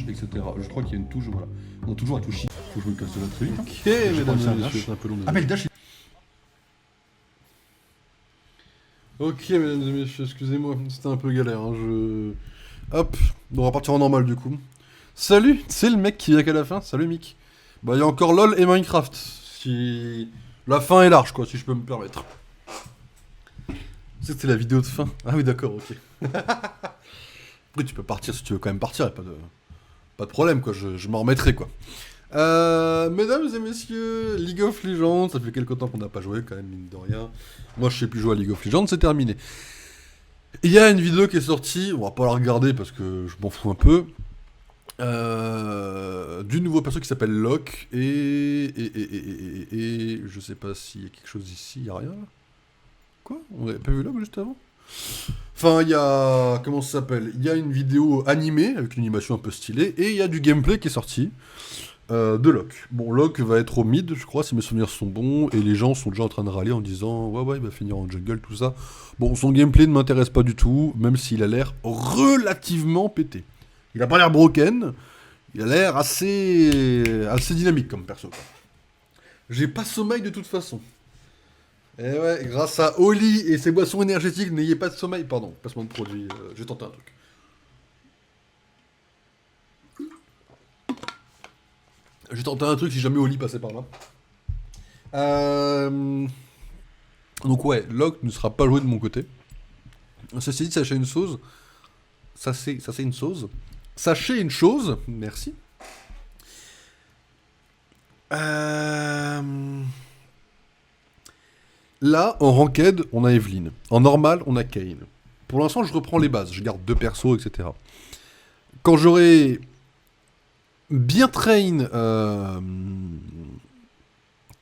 touche, etc. Je crois qu'il y a une touche, voilà. On a toujours un touche. Faut que je me casse là très vite. Ok, Je crois mesdames que c'est un et dash. messieurs, c'est un peu long. Ah mais le dash il... Ok, mesdames et messieurs, excusez-moi, c'était un peu galère. Hein, Hop, on va partir en normal du coup. Salut, c'est le mec qui vient qu'à la fin. Salut Mick. Bah, il y a encore LoL et Minecraft. Si. La fin est large, quoi, si je peux me permettre. C'était la vidéo de fin. Ah oui, d'accord, ok. Oui, tu peux partir si tu veux quand même partir, pas de problème, quoi, je m'en remettrai, quoi. Mesdames et messieurs, League of Legends, ça fait quelques temps qu'on n'a pas joué, quand même, mine de rien. Moi, je sais plus jouer à League of Legends, c'est terminé. Il y a une vidéo qui est sortie, on va pas la regarder parce que je m'en fous un peu. Du nouveau perso qui s'appelle Locke et je sais pas s'il y a quelque chose ici, il y a rien là. Quoi? On avait pas vu Locke juste avant? Enfin, il y a... Comment ça s'appelle? Il y a une vidéo animée, avec une animation un peu stylée, et il y a du gameplay qui est sorti de Locke. Bon, Locke va être au mid, je crois, si mes souvenirs sont bons, et les gens sont déjà en train de râler en disant « Ouais, il va finir en jungle, tout ça. » Bon, son gameplay ne m'intéresse pas du tout, même s'il a l'air relativement pété. Il a pas l'air broken, il a l'air assez dynamique comme perso, quoi. J'ai pas sommeil de toute façon. Et ouais, grâce à Oli et ses boissons énergétiques, n'ayez pas de sommeil. Pardon, placement de produit, j'ai tenté un truc. J'ai tenté un truc si jamais Oli passait par là. Donc ouais, Locke ne sera pas joué de mon côté. Ceci dit, sachez une chose. Ça c'est une chose. Sachez une chose, merci. Là, en ranked, on a Evelyn. En normal, on a Kayn. Pour l'instant, je reprends les bases. Je garde 2 persos, etc. Quand j'aurai bien train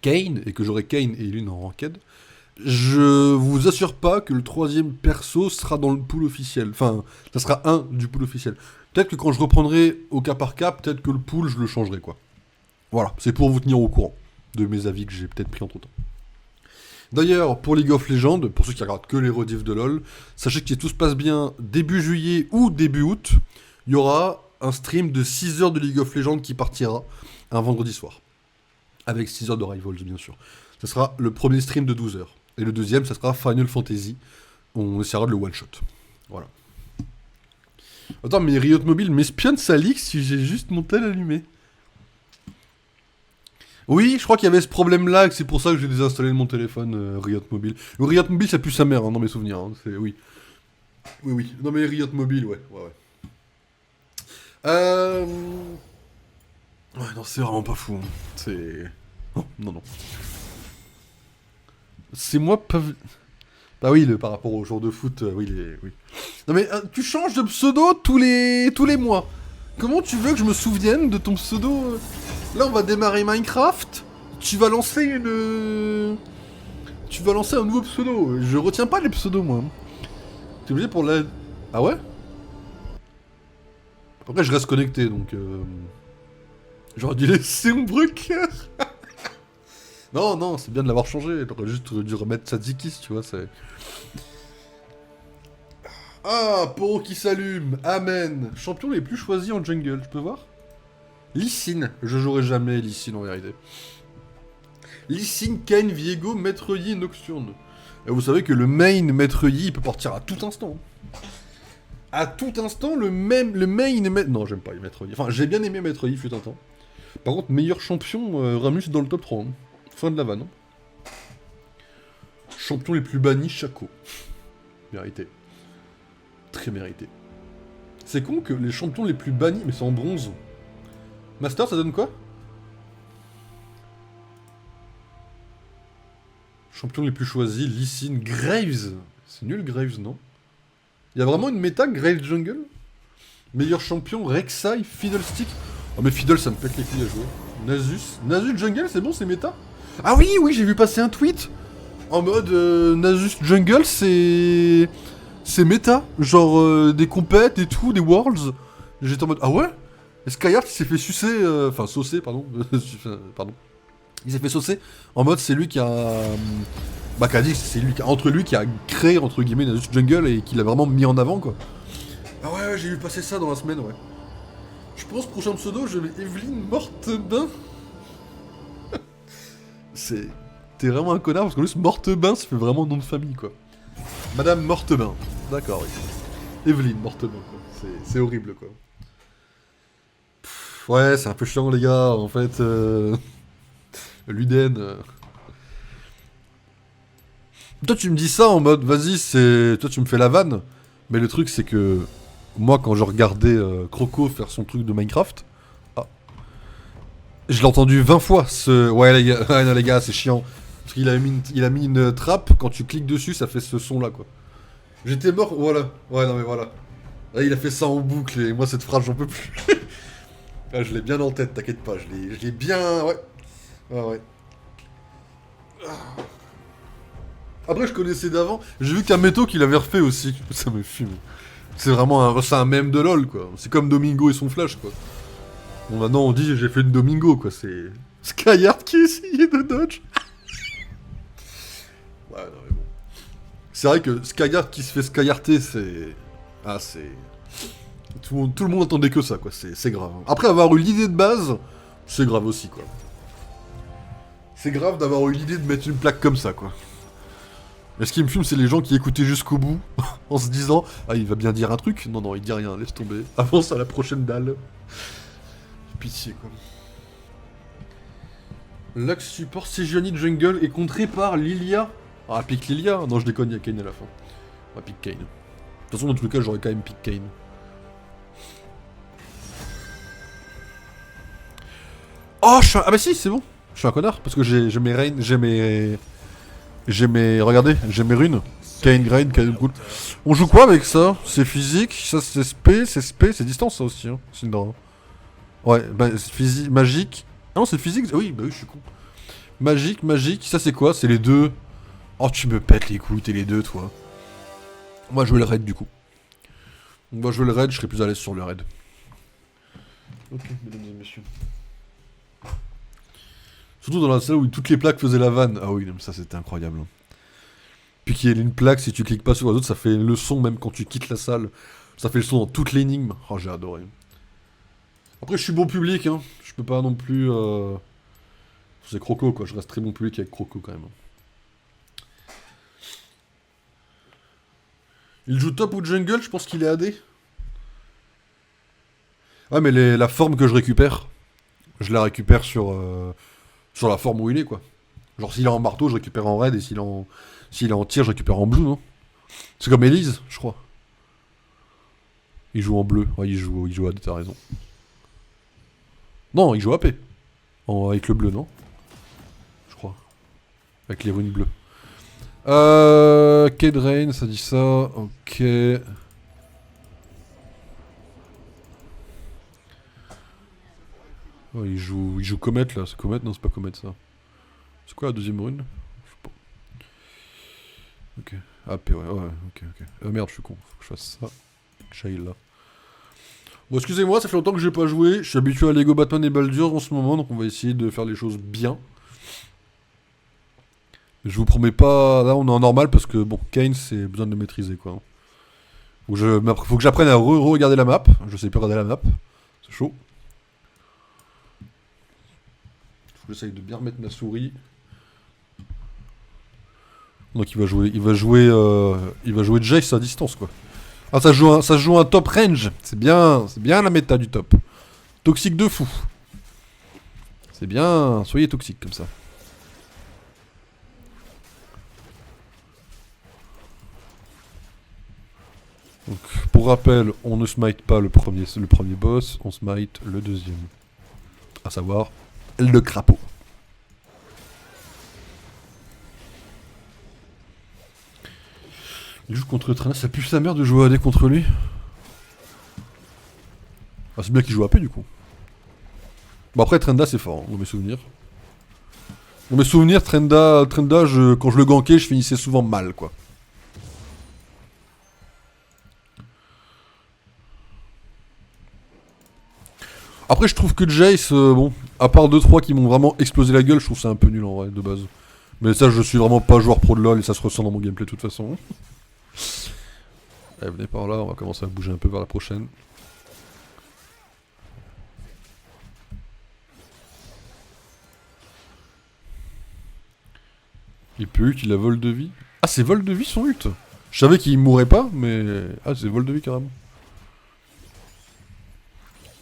Kayn, et que j'aurai Kayn et Evelyn en ranked, je vous assure pas que le 3ème perso sera dans le pool officiel. Enfin, ça sera un du pool officiel. Peut-être que quand je reprendrai au cas par cas, peut-être que le pool, je le changerai, quoi. Voilà, c'est pour vous tenir au courant de mes avis que j'ai peut-être pris entre temps. D'ailleurs, pour League of Legends, pour ceux qui regardent que les rediffs de LoL, sachez que si tout se passe bien, début juillet ou début août, il y aura un stream de 6 heures de League of Legends qui partira un vendredi soir. Avec 6 heures de Rivals, bien sûr. Ce sera le premier stream de 12 heures. Et le deuxième, ça sera Final Fantasy. On essaiera de le one-shot. Voilà. Attends, mais Riot Mobile m'espionne sa leak si j'ai juste mon tel allumé. Oui, je crois qu'il y avait ce problème-là, et que c'est pour ça que j'ai désinstallé de mon téléphone Riot Mobile. Le Riot Mobile, ça pue sa mère, hein, dans mes souvenirs. Hein, c'est... Oui. Oui. Non, mais Riot Mobile, ouais. Ouais, non, c'est vraiment pas fou. Hein. C'est... Non. C'est moi pas... Bah oui, par rapport au jour de foot, oui. Non mais tu changes de pseudo tous les mois. Comment tu veux que je me souvienne de ton pseudo Là, on va démarrer Minecraft. Tu vas lancer un nouveau pseudo. Je retiens pas les pseudos, moi. T'es obligé pour la... Ah ouais? Après, je reste connecté, donc... J'aurais dû laisser mon broker. Non, c'est bien de l'avoir changé. J'aurais juste dû remettre Tzatzikis, tu vois, c'est... Ah, Poro qui s'allume. Amen. Champion les plus choisis en jungle, je peux voir? Lee Sin. Je jouerai jamais Lee Sin, en vérité. Lee Sin, Kayn, Viego, Maître Yi, Nocturne. Et vous savez que le main Maître Yi, il peut partir à tout instant. À tout instant, le main... Non, j'aime pas Maître Yi. Enfin, j'ai bien aimé Maître Yi, fut un temps. Par contre, meilleur champion, Ramus dans le top 3. Hein. Fin de la vanne. Hein. Champion les plus bannis, Shaco. Mérité. Très mérité. C'est con que les champions les plus bannis, mais c'est en bronze. Master, ça donne quoi? Champions les plus choisis, Lee Sin, Graves. C'est nul Graves, non? Il y a vraiment une méta Graves Jungle? Meilleur champion, Rek'Sai, Fiddlestick. Oh mais Fiddle, ça me pète les couilles à jouer. Nasus Jungle, c'est bon, c'est méta? Ah oui, j'ai vu passer un tweet en mode Nasus Jungle, c'est méta, genre des compètes et tout, des worlds. J'étais en mode ah ouais? Et Skyheart il s'est fait sucer, enfin saucer, pardon. Pardon. Il s'est fait saucer en mode c'est lui qui a. Bah qu'a dit c'est lui qui a, entre lui qui a créé entre guillemets Nasus Jungle et qui l'a vraiment mis en avant quoi. Ah ouais, j'ai vu passer ça dans la semaine, ouais. Je pense prochain pseudo, je mets Evelyne Mortebain. C'est... T'es vraiment un connard parce qu'en plus Mortebain ça fait vraiment nom de famille quoi. Madame Mortebain. D'accord, oui. Evelyne Mortebain quoi. C'est horrible quoi. Ouais, c'est un peu chiant les gars, en fait. Luden. Toi tu me dis ça en mode, vas-y, c'est... Toi tu me fais la vanne. Mais le truc c'est que... Moi quand je regardais Croco faire son truc de Minecraft... Ah. Je l'ai entendu 20 fois ce... Ouais les gars, ouais, non, les gars c'est chiant. Parce qu'il a mis une trappe, quand tu cliques dessus ça fait ce son là quoi. J'étais mort, voilà. Ouais non mais voilà. Là il a fait ça en boucle et moi cette phrase j'en peux plus. Ah, je l'ai bien en tête, t'inquiète pas, je l'ai bien... Ouais. Ouais, ouais. Après, je connaissais d'avant. J'ai vu qu'un métaux qu'il avait refait aussi. Ça me fume. C'est vraiment c'est un mème de LoL, quoi. C'est comme Domingo et son flash, quoi. Bon, maintenant, on dit j'ai fait une Domingo, quoi. C'est Skyheart qui essayait de dodge. Ouais, non, mais bon. C'est vrai que Skyheart qui se fait Skyhearter, c'est... Ah, c'est... Tout le monde attendait que ça, quoi. C'est grave. Après avoir eu l'idée de base, c'est grave aussi, quoi. C'est grave d'avoir eu l'idée de mettre une plaque comme ça, quoi. Mais ce qui me fume, c'est les gens qui écoutaient jusqu'au bout, en se disant « Ah, il va bien dire un truc ?» Non, non, il dit rien, laisse tomber. Avance à la prochaine dalle. Pitié, quoi. Lux support Sejuani de jungle est contré par Lilia. Ah, pique Lilia? Non, je déconne, il y a Kane à la fin. Ah, pique Kane. De toute façon, dans tous les cas, j'aurais quand même pique Kane. Oh, ah bah si, c'est bon. Je suis un connard, parce que j'ai mes reines, j'ai mes... Regardez, j'ai mes runes. Kane, Grain, Kane, cool. On joue quoi avec ça? C'est physique, ça c'est SP, c'est distance ça aussi, hein. C'est une... Ouais, bah c'est physique, magique. Ah non, c'est physique, oui, bah oui, je suis con. Magique, ça c'est quoi? C'est les deux. Oh, tu me pètes les couilles, t'es les deux, toi. Moi, je veux le raid du coup. Moi, je veux le raid, je serai plus à l'aise sur le raid. Ok, mesdames et messieurs. Surtout dans la salle où toutes les plaques faisaient la vanne. Ah oui, non, mais ça c'était incroyable. Puis qu'il y ait une plaque, si tu cliques pas sur les autres, ça fait le son même quand tu quittes la salle. Ça fait le son dans toute l'énigme. Oh, j'ai adoré. Après, je suis bon public, hein. Je peux pas non plus... C'est Croco, quoi. Je reste très bon public avec Croco, quand même. Il joue top ou jungle? Je pense qu'il est AD. Ouais, mais la forme que je récupère, je la récupère sur la forme où il est, quoi. Genre, s'il est en marteau, je récupère en raid, et s'il est en tir, je récupère en blue, non? C'est comme Elise, je crois. Il joue en bleu. Ouais, il joue AD, t'as raison. Non, il joue AP. Avec le bleu, non? Je crois. Avec les runes bleues. Kedrain, ça dit ça. Ok. Oh, il joue Comet là, c'est Comet? Non, c'est pas Comet ça. C'est quoi la deuxième rune? Je sais pas. Ok. AP, ouais, ok. Merde, je suis con, faut que je fasse ça. J'aille là. Bon, excusez-moi, ça fait longtemps que j'ai pas joué. Je suis habitué à Lego Batman et Baldur en ce moment, donc on va essayer de faire les choses bien. Je vous promets pas. Là, on est en normal parce que, bon, Kane, c'est besoin de maîtriser quoi. Faut que j'apprenne à re-regarder la map. Je sais plus regarder la map. C'est chaud. J'essaye de bien remettre ma souris. Donc il va jouer Jace à distance quoi. Ah ça se joue un top range. C'est bien la méta du top. Toxique de fou. C'est bien, soyez toxique comme ça. Donc pour rappel, on ne smite pas le premier boss, on smite le deuxième. À savoir le crapaud. Il joue contre Trenda, ça pue sa mère de jouer AD contre lui. Ah c'est bien qu'il joue AP du coup. Bon après Trenda c'est fort, hein, dans mes souvenirs. Dans mes souvenirs, Trenda quand je le gankais, je finissais souvent mal quoi. Après, je trouve que Jace, bon, à part 2-3 qui m'ont vraiment explosé la gueule, je trouve ça un peu nul en vrai, de base. Mais ça, je suis vraiment pas joueur pro de LoL et ça se ressent dans mon gameplay de toute façon. Allez, venez par là, on va commencer à bouger un peu vers la prochaine. Il peut ult, il a vol de vie. Ah, c'est vol de vie son ult. Je savais qu'il mourrait pas, mais... Ah, c'est vol de vie carrément.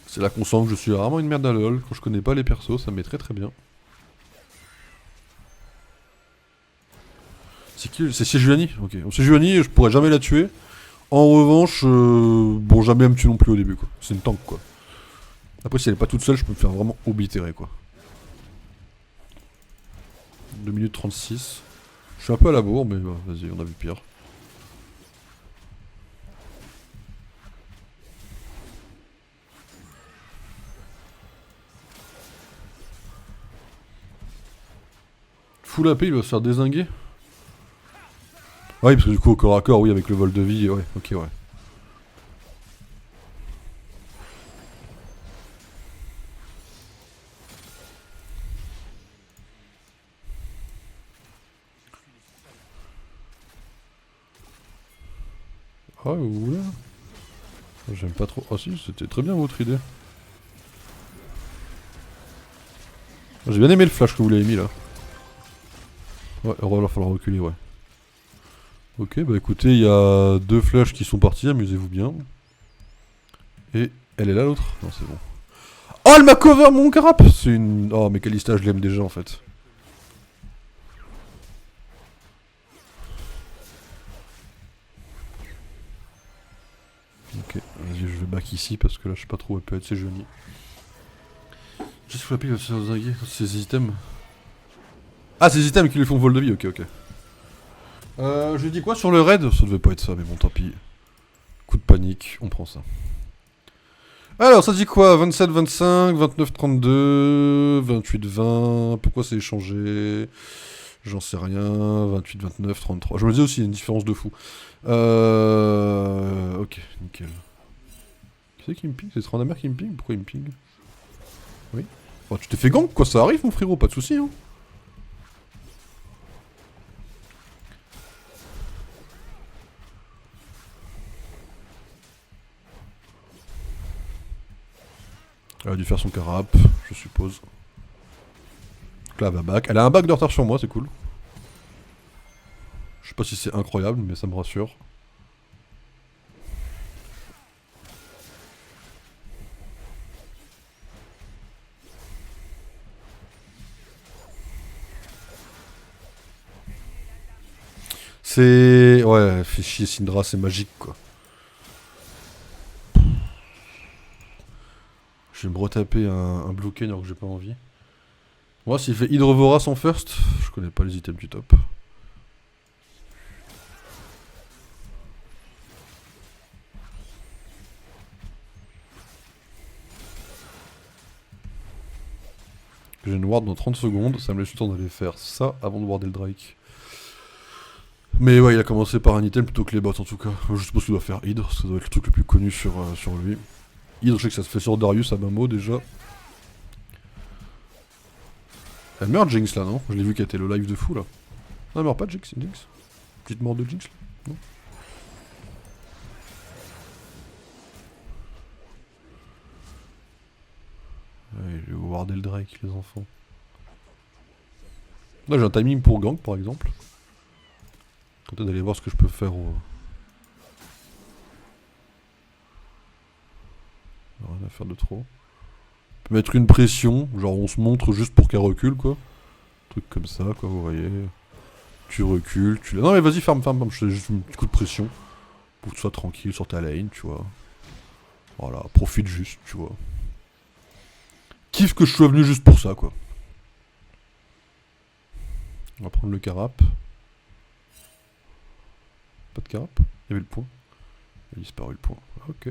C'est là qu'on sent que je suis rarement une merde à LoL. Quand je connais pas les persos, ça me met très très bien. C'est qui? C'est Sejuani. Ok. Sejuani, je pourrais jamais la tuer. En revanche, bon, jamais elle me tue non plus au début, quoi. C'est une tank, quoi. Après, si elle est pas toute seule, je peux me faire vraiment oblitérer, quoi. 2 minutes 36. Je suis un peu à la bourre, mais bah, vas-y, on a vu pire. Full AP, il va se faire dézinguer. Oui, parce que du coup, au corps à corps, oui, avec le vol de vie, ouais, ok, ouais. Ah, oula. J'aime pas trop. Ah si, c'était très bien votre idée. J'ai bien aimé le flash que vous l'avez mis là. Ouais, il va falloir reculer, ouais. Ok, bah écoutez, il y a 2 flashs qui sont partis, amusez-vous bien. Et elle est là l'autre? Non, c'est bon. Oh, elle m'a cover mon carap! C'est une... Oh, mais Kalista, je l'aime déjà en fait. Ok, vas-y, je vais back ici parce que là, je sais pas trop où elle peut être, c'est joli. Juste flapper, il va se faire zinguer, ces items. Ah, ces items qui lui font vol de vie, ok, ok. Je dis quoi sur le raid? Ça devait pas être ça, mais bon, tant pis. Coup de panique, on prend ça. Alors, ça dit quoi? 27-25, 29-32, 28-20. Pourquoi c'est échangé? J'en sais rien. 28-29, 33. Je me dis aussi, il y a une différence de fou. Ok, nickel. Qui c'est qui me ping? C'est Strandamer qui me ping? Pourquoi il me ping? Oui. Oh, tu t'es fait gank, quoi, ça arrive, mon frérot, pas de soucis, hein. Elle a dû faire son carap, je suppose. Donc là, elle va back. Elle a un back de retard sur moi, c'est cool. Je sais pas si c'est incroyable, mais ça me rassure. C'est... Ouais, fait chier Syndra, c'est magique, quoi. Je vais me retaper un Blue Cane alors que j'ai pas envie. Moi, s'il fait Hydrovoras en first, je connais pas les items du top. J'ai une ward dans 30 secondes, ça me laisse le temps d'aller faire ça avant de warder le Drake. Mais ouais, il a commencé par un item plutôt que les bots en tout cas. Je suppose qu'il doit faire Hydre, ça doit être le truc le plus connu sur lui. Hydre, je sais que ça se fait sur Darius à Bamo déjà. Elle meurt Jinx là, non? Je l'ai vu qu'elle était le live de fou là. Non, elle meurt pas Jinx, Jinx. Petite mort de Jinx là, non? Ouais, je vais warder le Drake, les enfants. Là, j'ai un timing pour gank par exemple. Tenter d'aller voir ce que je peux faire au... Rien à faire de trop. On peut mettre une pression, genre on se montre juste pour qu'elle recule quoi. Truc comme ça quoi, vous voyez. Tu recules, tu... Non mais vas-y, ferme, je fais juste un petit coup de pression. Pour que tu sois tranquille sur ta lane, tu vois. Voilà, profite juste, tu vois. Kiffe que je sois venu juste pour ça quoi. On va prendre le carap. Pas de carap? Il y avait le point. Il a disparu le point. Ok.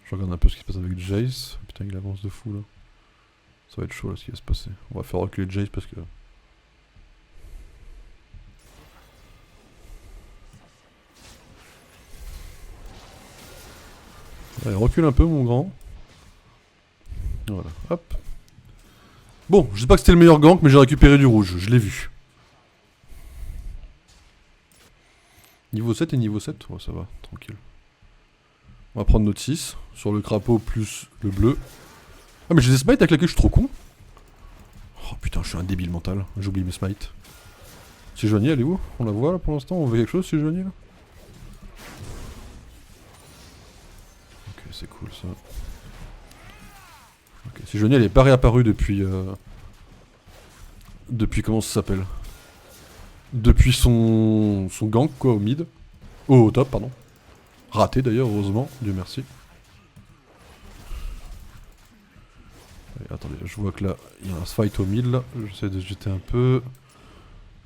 Je regarde un peu ce qui se passe avec Jace. Putain, il avance de fou là. Ça va être chaud là ce qui va se passer. On va faire reculer Jace parce que... Allez, recule un peu mon grand. Voilà, hop. Bon, je sais pas que c'était le meilleur gank, mais j'ai récupéré du rouge, je l'ai vu. Niveau 7 et niveau 7, ouais ça va, tranquille. On va prendre notre 6, sur le crapaud plus le bleu. Ah mais j'ai des smites avec laquelle je suis trop con. Oh putain, je suis un débile mental. J'ai oublié mes smites. Si Joanie, elle est où? On la voit là pour l'instant? On voit quelque chose si Joanie là? Ok, c'est cool ça. Ok, si Joanie elle est pas réapparue depuis... Depuis comment ça s'appelle? Depuis son gank quoi, au mid. Oh, au top, pardon. Raté d'ailleurs, heureusement, Dieu merci. Allez, attendez, je vois que là, il y a un fight au mid là. J'essaie de jeter un peu.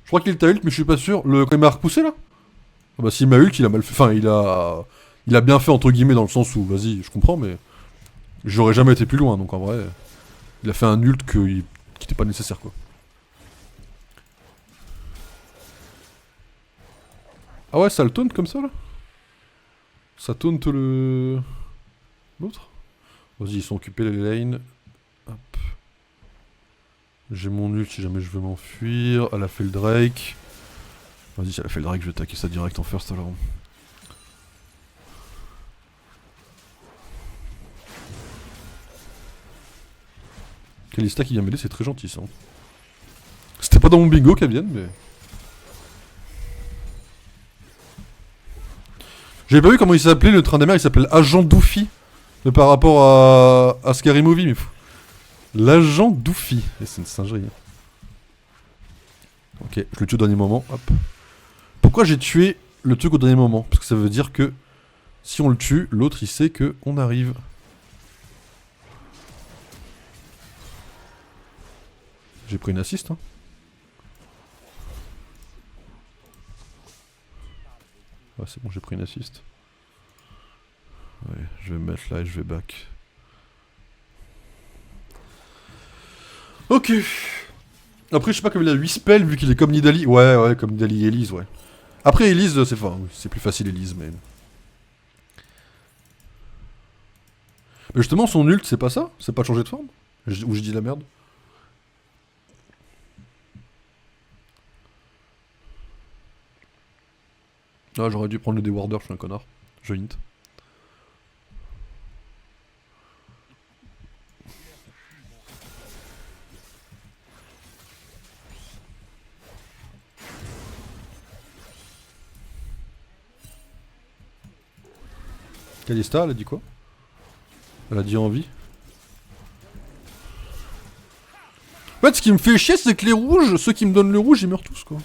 Je crois qu'il t'a ult, mais je suis pas sûr. Quand il m'a repoussé là? Ah bah s'il m'a ult, il a mal fait. Enfin, il a bien fait entre guillemets dans le sens où, vas-y, je comprends, mais j'aurais jamais été plus loin, donc en vrai, il a fait un ult qui était pas nécessaire quoi. Ah ouais, ça le taunt comme ça là? Ça taunt l'autre? Vas-y, ils sont occupés les lanes. Hop. J'ai mon ult si jamais je veux m'enfuir. Elle a fait le Drake. Vas-y, si elle a fait le Drake, je vais attaquer ça direct en first alors. Kalista qui vient m'aider, c'est très gentil ça. C'était pas dans mon bingo qu'elle vienne, mais... J'avais pas vu comment il s'appelait le train des mers, il s'appelle Agent Doofy. Par rapport à Scary Movie, mais... L'agent Doofy. Et c'est une singerie. Ok, je le tue au dernier moment, hop. Pourquoi j'ai tué le truc au dernier moment? Parce que ça veut dire que si on le tue, l'autre il sait que on arrive. J'ai pris une assist, hein. Ouais, c'est bon, j'ai pris une assist. Ouais, je vais me mettre là et je vais back. Ok. Après, je sais pas comme il a 8 spells vu qu'il est comme Nidalee. Ouais, comme Nidalee et Elise, ouais. Après, Elise, c'est plus facile, Elise, mais... Mais justement, son ult, c'est pas ça? C'est pas de changer de forme? Ou je dis la merde? Ah, j'aurais dû prendre le déwarder, je suis un connard. Je hint. Kalista, elle a dit quoi? Elle a dit envie. En fait, ce qui me fait chier, c'est que les rouges, ceux qui me donnent le rouge, ils meurent tous, quoi.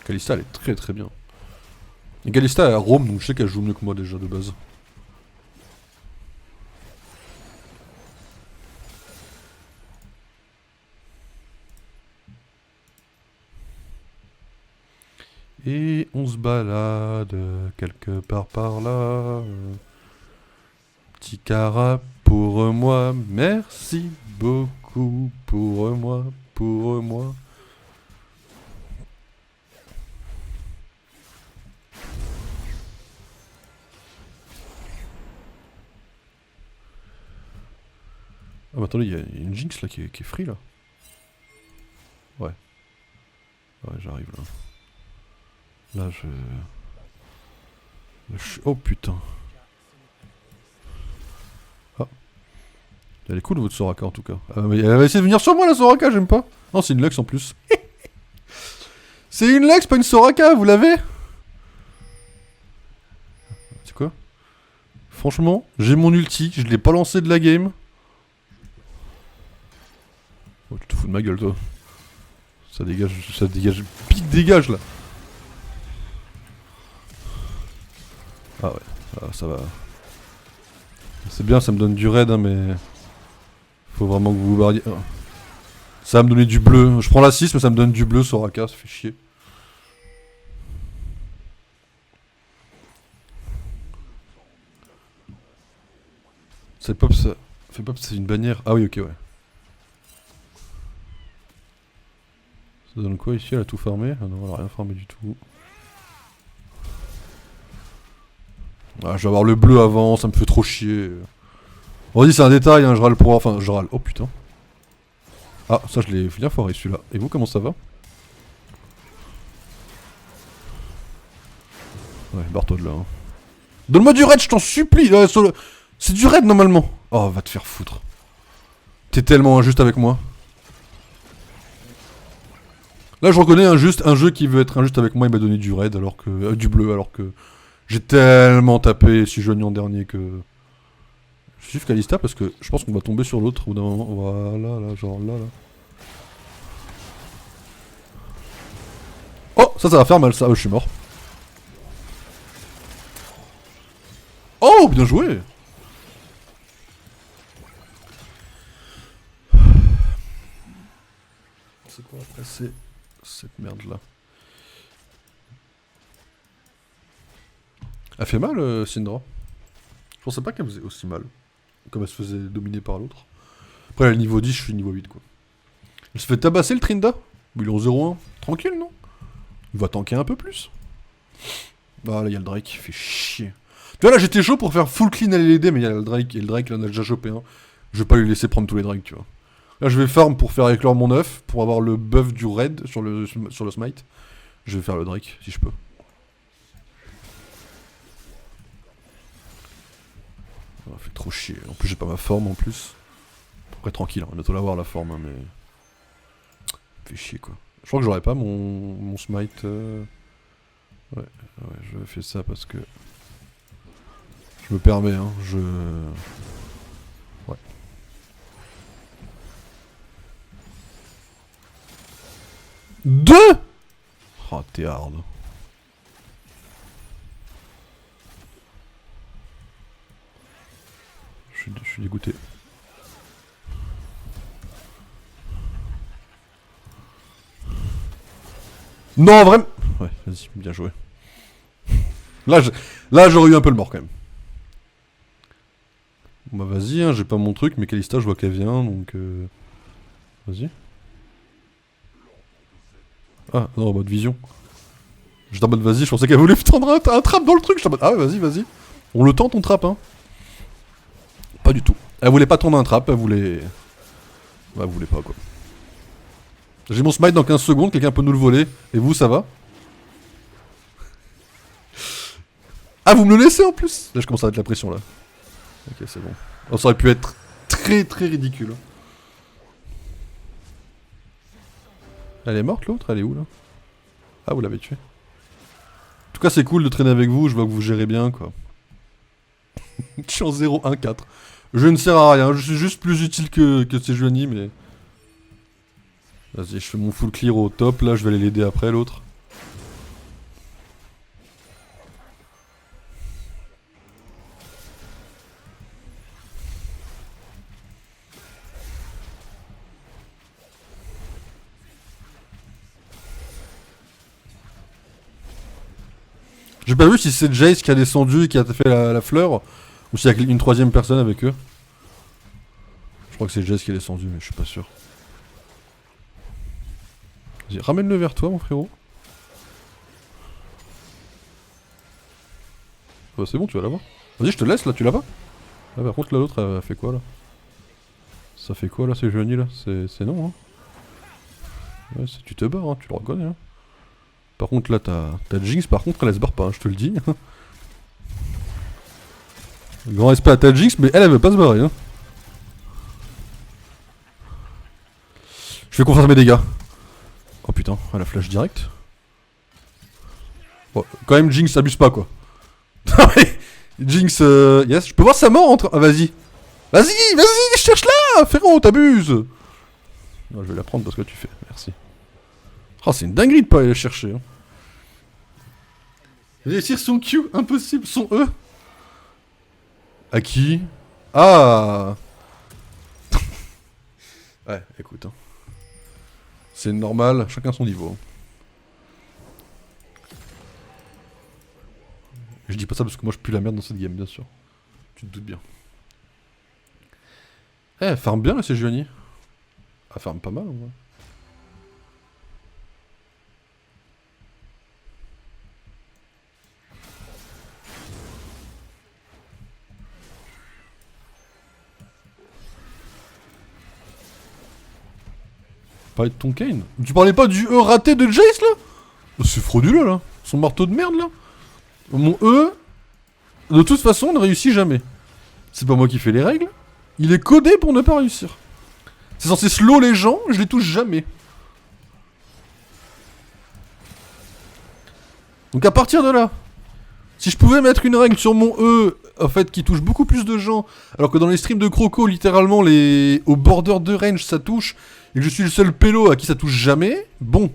Kalista, elle est très très bien. Et Kalista, elle a roam, donc je sais qu'elle joue mieux que moi déjà de base. Et on se balade quelque part par là. Petit cara pour moi, merci beaucoup pour moi, pour moi. Ah bah attendez, il y a une Jinx là qui est free là. Ouais. Ouais, j'arrive là. Là, oh putain. Ah. Elle est cool votre Soraka en tout cas. Mais elle va essayer de venir sur moi la Soraka, j'aime pas. Non, c'est une Lux en plus. C'est une Lux, pas une Soraka, vous l'avez? C'est quoi? Franchement, j'ai mon ulti, je l'ai pas lancé de la game. Oh, tu te fous de ma gueule toi. Ça dégage, pique dégage là. Ah ouais, ça va. C'est bien, ça me donne du raid, hein, mais... Faut vraiment que vous vous barriez. Oh. Ça va me donner du bleu. Je prends la 6, mais ça me donne du bleu, Soraka, ça fait chier. C'est pop, ça... Fait pop, c'est une bannière. Ah oui, ok, ouais. Ça donne quoi ici? Elle a tout farmé? Ah non, elle a rien farmé du tout. Ah, je vais avoir le bleu avant, ça me fait trop chier. On dit c'est un détail, hein, je râle pour... Enfin, je râle. Oh putain. Ah, ça je l'ai bien foiré celui-là. Et vous, comment ça va? Ouais, barre-toi de là. Hein. Donne-moi du raid, je t'en supplie. C'est du raid normalement. Oh, va te faire foutre. T'es tellement injuste avec moi. Là, je reconnais un jeu qui veut être injuste avec moi. Il m'a donné du raid alors que du bleu alors que j'ai tellement tapé si jeune en dernier que je suis Kalista parce que je pense qu'on va tomber sur l'autre au bout d'un moment. Voilà, là, genre là, là. Oh, ça va faire mal, ça. Je suis mort. Oh, bien joué. C'est quoi après? C'est cette merde là. Elle fait mal, Syndra. Je pensais pas qu'elle faisait aussi mal. Comme elle se faisait dominer par l'autre. Après, elle est niveau 10, je suis niveau 8 quoi. Elle se fait tabasser le Trinda. Il est en 0-1. Tranquille, non? Il va tanker un peu plus. Ah là, il y a le Drake, il fait chier. Tu vois, là, j'étais chaud pour faire full clean à l'aider, mais il y a le Drake, et le Drake, là, on a déjà chopé un. Je vais pas lui laisser prendre tous les Drakes, tu vois. Là, je vais farm pour faire éclore mon œuf, pour avoir le buff du raid sur le smite. Je vais faire le Drake, si je peux. Ça fait trop chier. En plus, j'ai pas ma forme, en plus. Après, tranquille, hein, on va bientôt l'avoir, la forme, hein, mais... Ça fait chier, quoi. Je crois que j'aurais pas mon smite... Ouais, je fais ça parce que... Je me permets, hein, Ouais. Deux. Oh, t'es hard. Je suis dégoûté. Non, vraiment. Ouais, vas-y, bien joué. Là, j'aurais eu un peu le mort quand même. Bah vas-y, hein, j'ai pas mon truc, mais Kalista, je vois qu'elle vient, donc... Vas-y. Ah, non, en mode vision. J'étais en mode vas-y, je pensais qu'elle voulait tendre un trap dans le truc. J'étais en mode ah ouais, vas-y, vas-y. On le tente, on trap, hein. Pas du tout. Elle voulait pas tendre un trap, elle voulait... Bah, elle voulait pas, quoi. J'ai mon smite dans 15 secondes, quelqu'un peut nous le voler. Et vous, ça va? Ah, vous me le laissez en plus? Là, je commence à mettre la pression, là. Ok, c'est bon. Oh, ça aurait pu être très très ridicule. Elle est morte, l'autre? Elle est où, là? Ah, vous l'avez tué. En tout cas, c'est cool de traîner avec vous, je vois que vous gérez bien, quoi. Je suis en 0-1-4. Je ne sers à rien, je suis juste plus utile que ces Johnny, mais... Vas-y, je fais mon full clear au top, là, je vais aller l'aider après, l'autre. J'ai pas vu si c'est Jace qui a descendu et qui a fait la fleur, ou s'il y a une troisième personne avec eux. Je crois que c'est Jace qui est descendu, mais je suis pas sûr. Vas-y, ramène-le vers toi, mon frérot. Bah, c'est bon, tu vas l'avoir. Vas-y, je te laisse, là, tu l'as pas? Ah, par contre, là, l'autre, elle fait quoi, là? Ça fait quoi, là, ces Johnny, là? C'est non, hein. Ouais, tu te barres, hein, tu le reconnais, hein. Par contre, là, t'as Jinx, par contre, elle se barre pas, hein, je te le dis. Grand respect à ta Jinx, mais elle veut pas se barrer, hein. Je vais confiance à mes dégâts. Oh putain, elle a flash direct. Bon, quand même, Jinx, abuse pas, quoi. Jinx, yes, je peux voir sa mort entre... Ah, vas-y. Vas-y, vas-y, cherche-la, frérot, t'abuses. Non, je vais la prendre parce que tu fais, merci. Oh, c'est une dinguerie de pas aller la chercher. Hein. Réussir son Q, impossible, son E. À qui? Ah. Ouais, écoute. Hein. C'est normal, chacun son niveau. Je dis pas ça parce que moi je pue la merde dans cette game, bien sûr. Tu te doutes bien. Eh, elle farm bien là, c'est Giovanni. Elle farm pas mal en vrai. Parlais de ton Kane. Tu parlais pas du E raté de Jace là? C'est frauduleux là. Son marteau de merde là. Mon E, de toute façon, ne réussit jamais. C'est pas moi qui fais les règles. Il est codé pour ne pas réussir. C'est censé slow les gens, je les touche jamais. Donc à partir de là, si je pouvais mettre une règle sur mon E, en fait, qui touche beaucoup plus de gens, alors que dans les streams de Croco, littéralement, au border de range, ça touche, et que je suis le seul pélo à qui ça touche jamais, bon.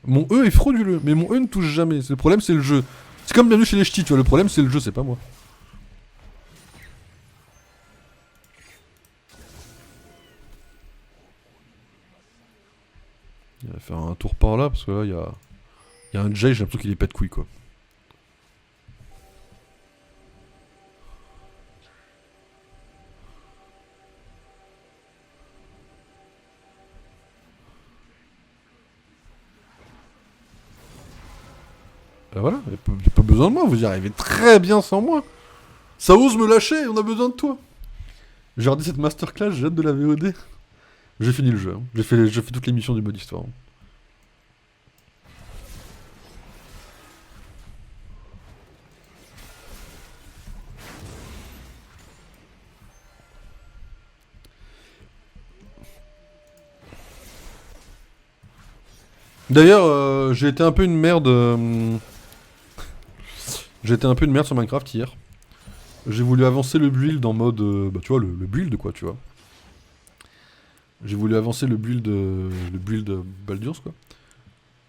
Mon E est frauduleux, mais mon E ne touche jamais. Le problème, c'est le jeu. C'est comme bienvenue chez les ch'tis, tu vois, le problème, c'est le jeu, c'est pas moi. Il va faire un tour par là, parce que là, il y a un Jay, j'ai l'impression qu'il est pas de couilles, quoi. Ben voilà, il n'y a pas besoin de moi, vous y arrivez très bien sans moi. Ça ose me lâcher, on a besoin de toi. J'ai regardé cette masterclass, j'ai hâte de la VOD. J'ai fini le jeu, hein. J'ai fait toutes les missions du mode histoire. D'ailleurs, j'ai été un peu une merde. J'ai été un peu une merde sur Minecraft hier. J'ai voulu avancer le build en mode. Bah, tu vois, le build, quoi, tu vois. J'ai voulu avancer le build Baldur's, quoi.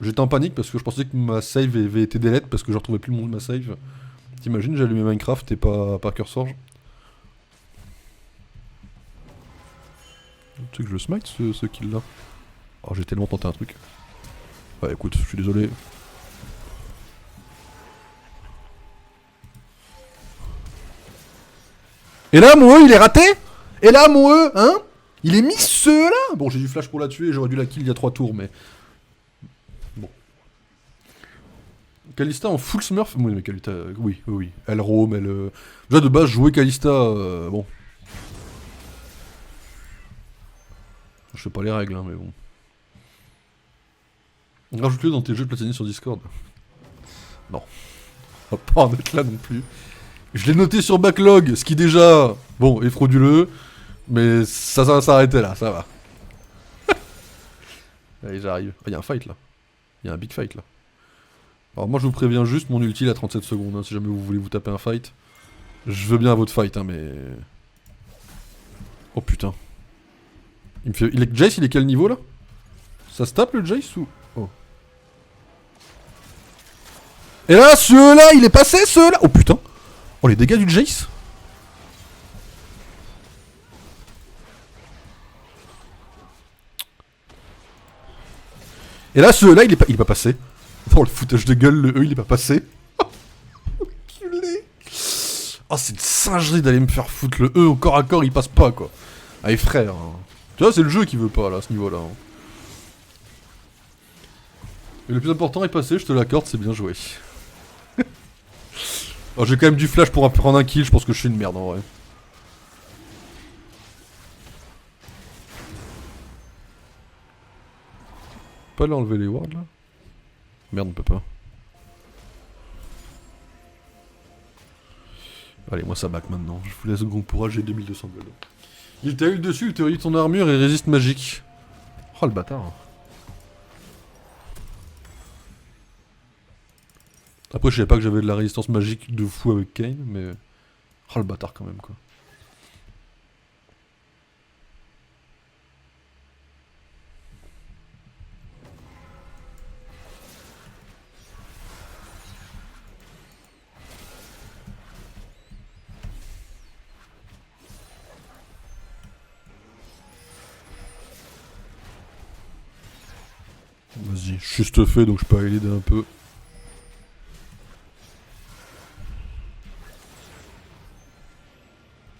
J'étais en panique parce que je pensais que ma save avait été delete parce que je retrouvais plus le monde de ma save. T'imagines, j'ai allumé Minecraft et pas Cursor. Tu sais que je le smite ce kill là. Oh, j'ai tellement tenté un truc. Bah écoute, je suis désolé. Et là mon E il est raté. Et là mon E, hein, il est mis ce là. Bon, j'ai du flash pour la tuer, j'aurais dû la kill il y a 3 tours, mais... Bon. Kalista en full smurf. Oui, mais Kalista, oui. Elle roam, elle... Déjà de base, jouer Kalista, bon. Je sais pas les règles, hein, mais bon. Rajoute-le dans tes jeux de platiner sur Discord. Non. On va pas en être là non plus. Je l'ai noté sur backlog, ce qui déjà, bon, est frauduleux. Mais ça va s'arrêter là, ça va. Allez, j'arrive. Ah, y a un fight là. Y a un big fight là. Alors moi je vous préviens juste, mon ulti à 37 secondes, hein, si jamais vous voulez vous taper un fight. Je veux bien votre fight, hein, mais... Oh putain. Jace, il est quel niveau là? Ça se tape le Jace ou... Oh. Et là, ceux-là, il est passé, ceux-là. Oh putain. Oh, les dégâts du Jace. Et là, ceux-là, il est pas passé. Oh, le foutage de gueule, le E, il est pas passé. Enculé. Oh, c'est une singerie d'aller me faire foutre le E au corps à corps, il passe pas, quoi. Allez, frère. Hein. Tu vois, c'est le jeu qui veut pas, là, à ce niveau-là. Hein. Et le plus important est passé, je te l'accorde, c'est bien joué. Oh, j'ai quand même du flash pour prendre un kill, je pense que je suis une merde, en vrai. Pas aller enlever les wards, là? Merde, on peut pas. Allez, moi ça back maintenant. Je vous laisse au courage, j'ai 2200 gold. Il t'a eu le dessus, il te réduit ton armure et résiste magique. Oh le bâtard. Après, je savais pas que j'avais de la résistance magique de fou avec Kayn, mais... Oh le bâtard quand même, quoi. Vas-y, juste fait, donc je peux aller l'aider un peu.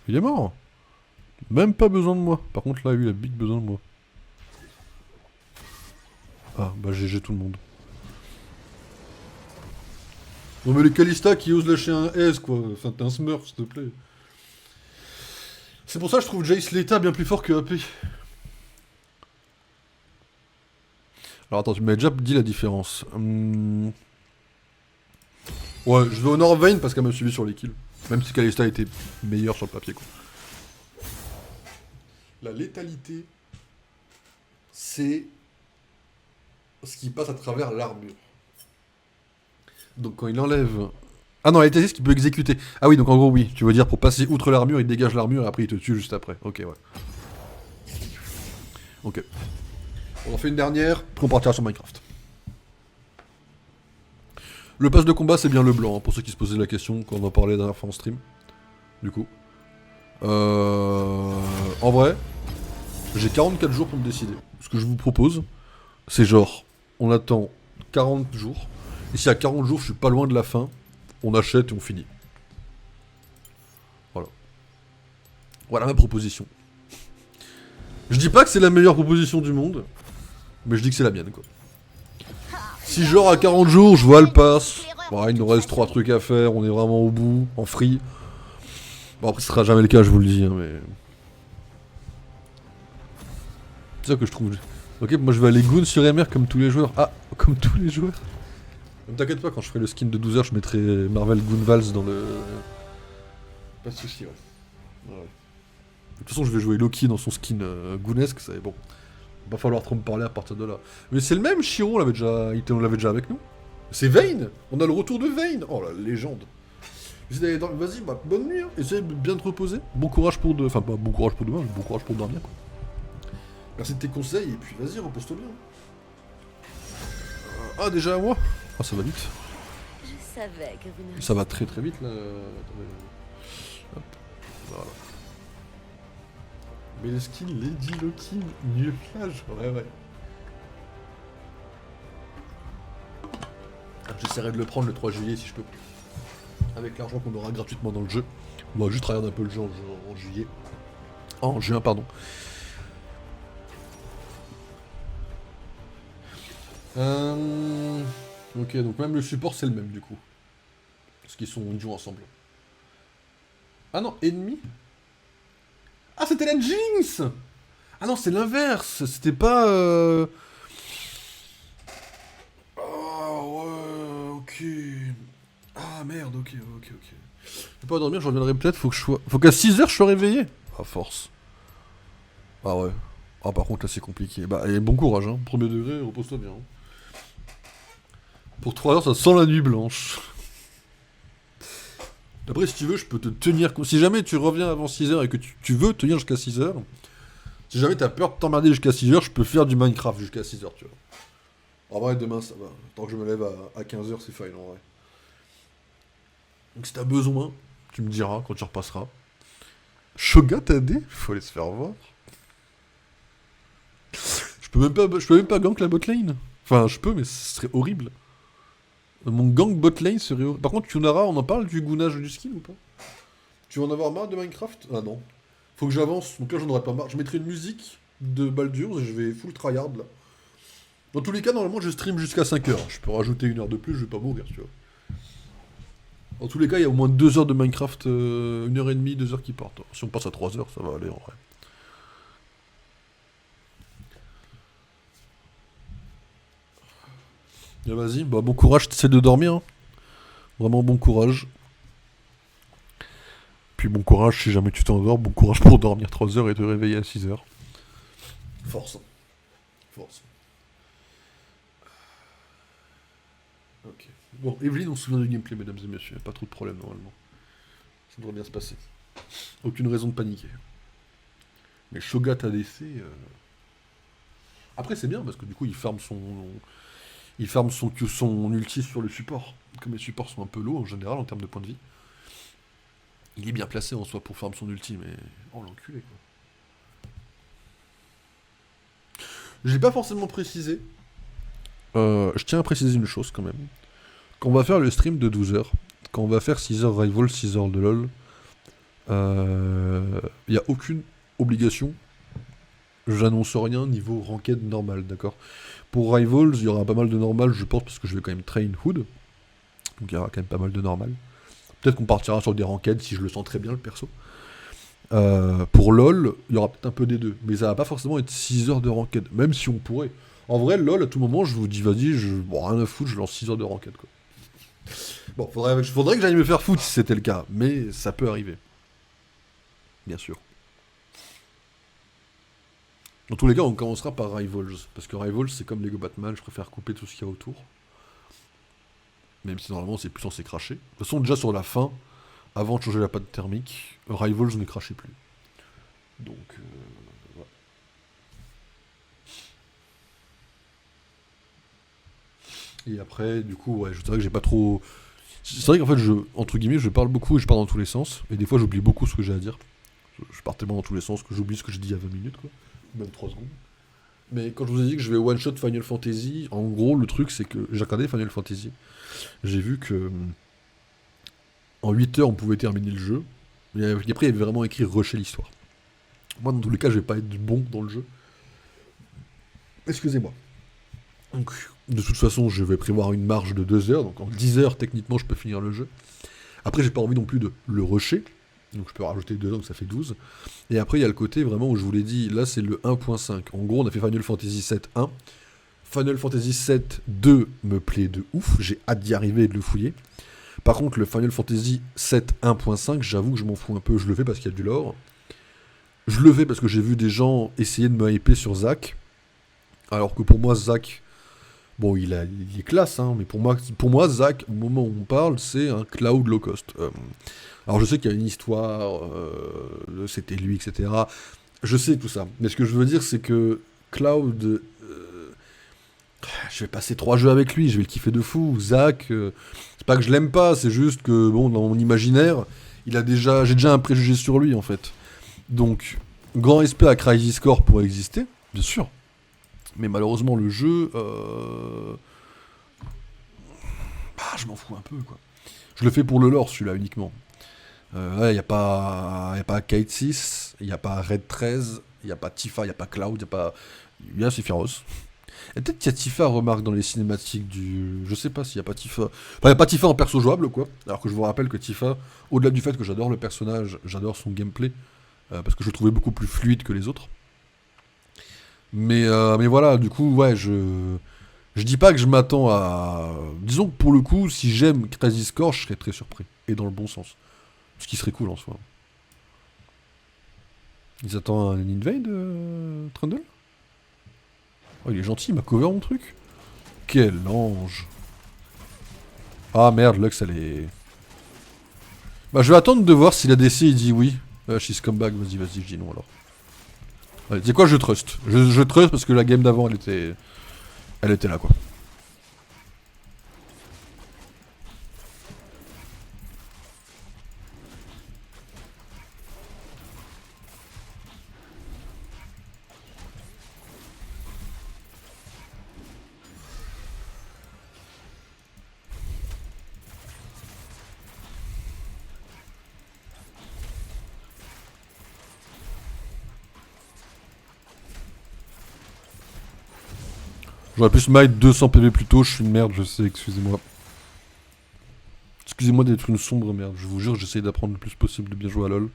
Il est mort. Même pas besoin de moi. Par contre là, lui, il a big besoin de moi. Ah, bah GG tout le monde. Non mais les Kalista qui osent lâcher un S quoi. Enfin, t'es un smurf, s'il te plaît. C'est pour ça que je trouve Jace l'état bien plus fort que AP. Alors attends, tu m'as déjà dit la différence. Ouais, je vais Honor Vayne parce qu'elle m'a suivi sur les kills. Même si Kalista était meilleure sur le papier, quoi. La létalité, c'est ce qui passe à travers l'armure. Donc quand il enlève... Ah non, la létalité, c'est ce qu'il peut exécuter. Ah oui, donc en gros, oui. Tu veux dire, pour passer outre l'armure, il dégage l'armure et après il te tue juste après. Ok, ouais. Ok. On en fait une dernière, puis on partira sur Minecraft. Le pass de combat, c'est bien le blanc, hein, pour ceux qui se posaient la question quand on en parlait la dernière fois en stream. Du coup. En vrai, j'ai 44 jours pour me décider. Ce que je vous propose, c'est genre, on attend 40 jours. Et si à 40 jours, je suis pas loin de la fin, on achète et on finit. Voilà. Voilà ma proposition. Je dis pas que c'est la meilleure proposition du monde, mais je dis que c'est la mienne, quoi. Si genre à 40 jours, je vois le pass, bon, il nous reste 3 trucs à faire, on est vraiment au bout, en free. Bon après ce sera jamais le cas, je vous le dis, hein, mais... C'est ça que je trouve... Ok, moi je vais aller goon sur MR comme tous les joueurs. Ah, comme tous les joueurs. Ne t'inquiète pas, quand je ferai le skin de 12 heures, je mettrai Marvel Goon Vals dans le... Pas de soucis, ouais. Ouais. De toute façon, je vais jouer Loki dans son skin Goonesque, ça est bon. Va falloir trop me parler à partir de là. Mais c'est le même, Chiron, on l'avait déjà avec nous. C'est Vayne. On a le retour de Vayne. Oh la légende. Vas-y, bah, bonne nuit, hein. Essaye de bien te reposer. Bon courage pour Enfin, pas bon courage pour demain, mais bon courage pour dormir, quoi. Merci de tes conseils, et puis vas-y, repose-toi bien. Ah, déjà à moi. Ah, ça va vite. Je savais que vous ne... Ça va très très vite, là. Attendez. Hop. Voilà. Mais le skin Lady Loki, New Flash, ouais. J'essaierai de le prendre le 3 juillet si je peux. Avec l'argent qu'on aura gratuitement dans le jeu. On va juste regarder un peu le jeu en juillet. En juin, pardon. Ok, donc même le support c'est le même du coup. Parce qu'ils jouent ensemble. Ah non, ennemi. Ah, c'était la Jinx. Ah non, c'est l'inverse. C'était pas... Oh, ouais, ok. Ah, merde, ok. Je peux pas dormir, je reviendrai peut-être, faut qu'à 6h je sois réveillé. À force. Ah ouais. Ah, par contre, là, c'est compliqué. Bah, et bon courage, hein. Premier degré, repose-toi bien. Pour 3 heures, ça sent la nuit blanche. Après, si tu veux, je peux te tenir... Si jamais tu reviens avant 6h et que tu veux tenir jusqu'à 6h, si jamais t'as peur de t'emmerder jusqu'à 6h, je peux faire du Minecraft jusqu'à 6h, tu vois. En vrai, demain, ça va. Tant que je me lève à 15h, c'est fine, en vrai. Donc si t'as besoin, tu me diras quand tu repasseras. Shoga TD, faut aller se faire voir. Je peux même pas gank la botlane. Enfin, je peux, mais ce serait horrible. Mon gang botlane serait horrible. Par contre, Yunara, on en parle du gounage du skin ou pas? Tu vas en avoir marre de Minecraft? Ah non. Faut que j'avance, donc là j'en aurais pas marre. Je mettrai une musique de Baldur's et je vais full tryhard là. Dans tous les cas, normalement je stream jusqu'à 5h. Je peux rajouter 1 heure de plus, je vais pas mourir, tu vois. Dans tous les cas, il y a au moins 2 heures de Minecraft, 1h30, 2 heures qui partent. Si on passe à 3 heures, ça va aller en vrai. Et vas-y, bah bon courage, t'essaies de dormir. Hein. Vraiment bon courage. Puis bon courage si jamais tu t'endors, bon courage pour dormir 3 heures et te réveiller à 6 heures. Force. Force. Ok. Bon, Evelyne, on se souvient du gameplay, mesdames et messieurs. Pas trop de problème normalement. Ça devrait bien se passer. Aucune raison de paniquer. Mais Shogat ADC... Après c'est bien parce que du coup il farm son ulti sur le support. Comme les supports sont un peu low en général en termes de points de vie. Il est bien placé en soi pour farm son ulti, mais... Oh l'enculé quoi. J'ai pas forcément précisé. Je tiens à préciser une chose quand même. Quand on va faire le stream de 12h, quand on va faire 6h Rival, 6h de LoL, il n'y a aucune obligation. J'annonce rien niveau ranked normal, d'accord. Pour Rivals, il y aura pas mal de normal, je pense, parce que je vais quand même train Hood. Donc il y aura quand même pas mal de normal. Peut-être qu'on partira sur des ranked si je le sens très bien, le perso. Pour LoL, il y aura peut-être un peu des deux, mais ça va pas forcément être 6 heures de ranked, même si on pourrait. En vrai, LoL, à tout moment, je vous dis, vas-y, bon, rien à foutre, je lance 6 heures de ranked, quoi. Bon, faudrait que j'aille me faire foutre si c'était le cas, mais ça peut arriver. Bien sûr. Dans tous les cas, on commencera par Rivals, parce que Rivals, c'est comme Lego Batman, je préfère couper tout ce qu'il y a autour. Même si normalement, c'est plus censé cracher. De toute façon, déjà sur la fin, avant de changer la pâte thermique, Rivals ne crachait plus. Donc, voilà. Et après, du coup, ouais, c'est vrai que j'ai pas trop... C'est vrai qu'en fait, entre guillemets, je parle beaucoup et je parle dans tous les sens. Et des fois, j'oublie beaucoup ce que j'ai à dire. Je pars tellement dans tous les sens que j'oublie ce que j'ai dit il y a 20 minutes, quoi. Même 3 secondes. Mais quand je vous ai dit que je vais one-shot Final Fantasy, en gros, le truc, c'est que j'ai regardé Final Fantasy. J'ai vu que... En 8 heures, on pouvait terminer le jeu. Et après, il y avait vraiment écrit rusher l'histoire. Moi, dans tous les cas, je vais pas être bon dans le jeu. Excusez-moi. Donc, de toute façon, je vais prévoir une marge de 2 heures. Donc, en 10 heures, techniquement, je peux finir le jeu. Après, j'ai pas envie non plus de le rusher. Donc, je peux rajouter 2 heures, donc ça fait 12. Et après, il y a le côté vraiment où je vous l'ai dit, là, c'est le 1.5. En gros, on a fait Final Fantasy 7 1. Final Fantasy 7 2 me plaît de ouf. J'ai hâte d'y arriver et de le fouiller. Par contre, le Final Fantasy 7 1.5, j'avoue que je m'en fous un peu. Je le fais parce qu'il y a du lore. Je le fais parce que j'ai vu des gens essayer de me hyper sur Zack. Alors que pour moi, Zack, bon, il est classe, hein, mais pour moi, Zack, au moment où on parle, c'est un Cloud low cost. Alors je sais qu'il y a une histoire, c'était lui, etc. Je sais tout ça. Mais ce que je veux dire, c'est que Cloud... je vais passer 3 jeux avec lui, je vais le kiffer de fou. Zack, c'est pas que je l'aime pas, c'est juste que, bon, dans mon imaginaire, j'ai déjà un préjugé sur lui, en fait. Donc, grand respect à Crisis Core pour exister, bien sûr. Mais malheureusement, le jeu... je m'en fous un peu, quoi. Je le fais pour le lore, celui-là, uniquement. Il n'y a pas Kate 6, il n'y a pas Red 13, il n'y a pas Tifa, il n'y a pas Cloud, il y a Sephiroth. Et peut-être qu'il y a Tifa, remarque, dans les cinématiques du... Je sais pas s'il n'y a pas Tifa... Enfin, il n'y a pas Tifa en perso jouable, quoi. Alors que je vous rappelle que Tifa, au-delà du fait que j'adore le personnage, j'adore son gameplay, parce que je le trouvais beaucoup plus fluide que les autres. Mais voilà, du coup, ouais, je dis pas que je m'attends à... Disons que pour le coup, si j'aime Crisis Core, je serais très surpris. Et dans le bon sens. Ce qui serait cool en soi. Ils attendent un invade, Trundle? Oh, il est gentil, il m'a cover mon truc. Quel ange. Ah merde, Lux, elle est... Bah, je vais attendre de voir si la DC il dit oui. She's come back, vas-y, je dis non alors. Allez, tu sais quoi, je trust. Je trust parce que la game d'avant, elle était là, quoi. J'aurais pu smite 200 PV plus tôt, je suis une merde, je sais, excusez-moi. Excusez-moi d'être une sombre merde, je vous jure, j'essaye d'apprendre le plus possible de bien jouer à LoL.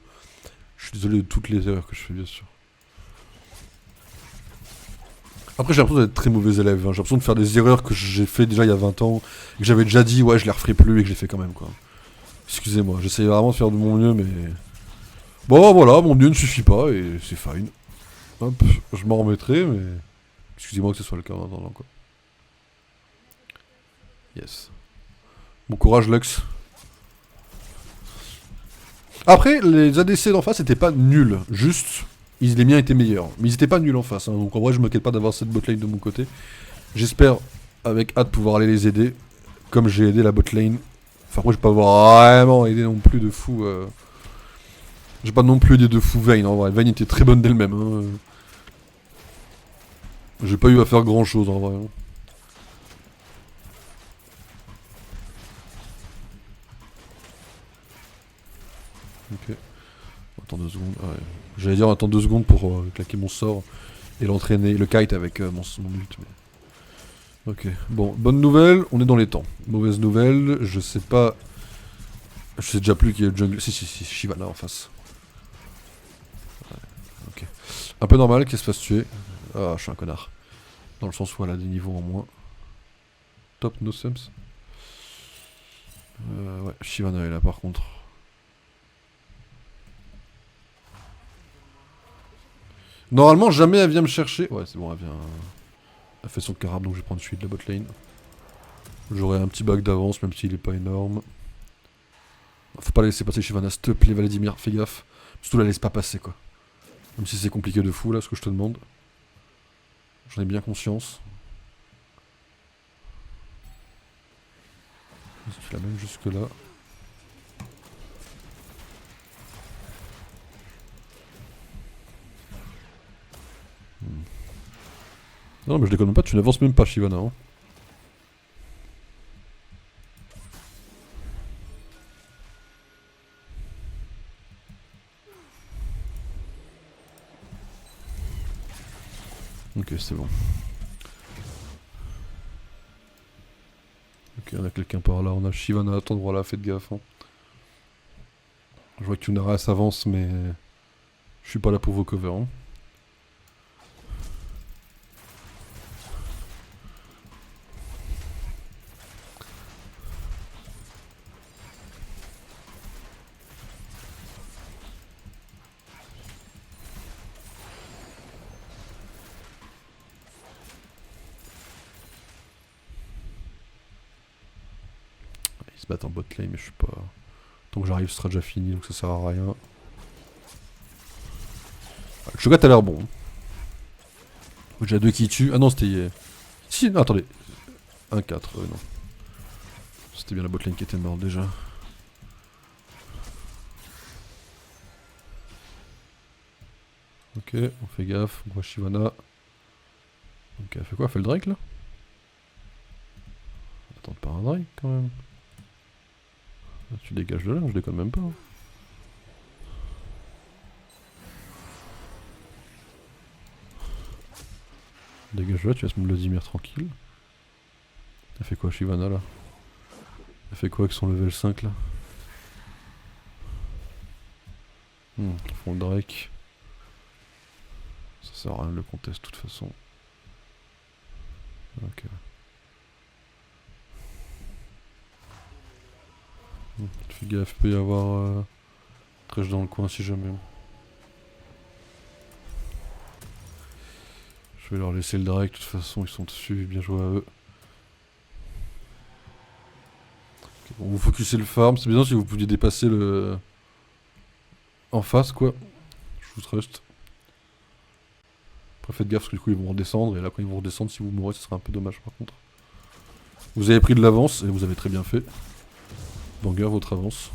Je suis désolé de toutes les erreurs que je fais, bien sûr. Après, j'ai l'impression d'être très mauvais élève, hein. J'ai l'impression de faire des erreurs que j'ai fait déjà il y a 20 ans, et que j'avais déjà dit, ouais, je les referai plus, et que je les fais quand même, quoi. Excusez-moi, j'essaye vraiment de faire de mon mieux, mais... Bon, voilà, mon mieux ne suffit pas, et c'est fine. Hop, je m'en remettrai, mais... Excusez-moi que ce soit le cas en attendant, quoi. Yes. Bon courage, Lux. Après, les ADC d'en face étaient pas nuls. Juste, les miens étaient meilleurs. Mais ils étaient pas nuls en face. Hein. Donc en vrai, je m'inquiète pas d'avoir cette botlane de mon côté. J'espère, avec hâte, pouvoir aller les aider. Comme j'ai aidé la botlane. Enfin, après, je vais pas vraiment aider non plus de fou. J'ai pas non plus aidé de fou Vayne en vrai. Vayne était très bonne d'elle-même. Hein. J'ai pas eu à faire grand chose en vrai. Ok. Attends 2 secondes. Ah ouais. J'allais dire attends 2 secondes pour claquer mon sort et l'entraîner, le kite avec mon ult. Mais... Ok. Bon, bonne nouvelle, on est dans les temps. Mauvaise nouvelle, je sais pas. Je sais déjà plus qui est le jungle. Si, Shyvana en face. Un peu normal qu'elle se fasse tuer. Ah, je suis un connard. Dans le sens où elle a des niveaux en moins. Top no sums. Ouais, Shyvana est là par contre. Normalement, jamais elle vient me chercher. Ouais, c'est bon, elle vient. Elle fait son carab, donc je vais prendre celui de la bot lane. J'aurai un petit bac d'avance, même s'il est pas énorme. Faut pas la laisser passer Shyvana, s'il te plaît, Vladimir, fais gaffe. Surtout la laisse pas passer, quoi. Même si c'est compliqué de fou, là, ce que je te demande. J'en ai bien conscience. Je la mène jusque là. Non mais je déconne même pas, tu n'avances même pas Shyvana. Hein. Ok, c'est bon. Ok, on a quelqu'un par là, on a Shyvana à cet endroit-là, faites gaffe. Hein. Je vois que Tunara s'avance, mais je suis pas là pour vos covers. Hein. Ils se battent en bot lane, mais je suis pas... Tant que j'arrive, ce sera déjà fini, donc ça sert à rien. Le Shogat a l'air bon. J'ai déjà 2 qui tuent. Ah non, c'était... Si, non, attendez. 1-4, non. C'était bien la botlane qui était morte déjà. Ok, on fait gaffe, on voit Shyvana. Ok, elle fait quoi? Elle fait le Drake là? Attends, pas un Drake quand même. Ah, tu dégages de là, je déconne même pas. Hein. Dégage de là, tu laisses mon Vladimir tranquille. Elle fait quoi Shyvana là? Elle fait quoi avec son level 5 là? Ils font le Drake. Ça sert à rien de le contester de toute façon. Ok. Fais gaffe, peut y avoir Trèche dans le coin si jamais. Je vais leur laisser le Drake, de toute façon ils sont dessus, bien joué à eux. Okay, bon, vous focussez le farm, c'est bien si vous pouviez dépasser le... En face quoi. Je vous trust. Après faites gaffe parce que du coup ils vont redescendre, et là quand ils vont redescendre, si vous mourrez, ce sera un peu dommage par contre. Vous avez pris de l'avance, et vous avez très bien fait. Banger votre avance.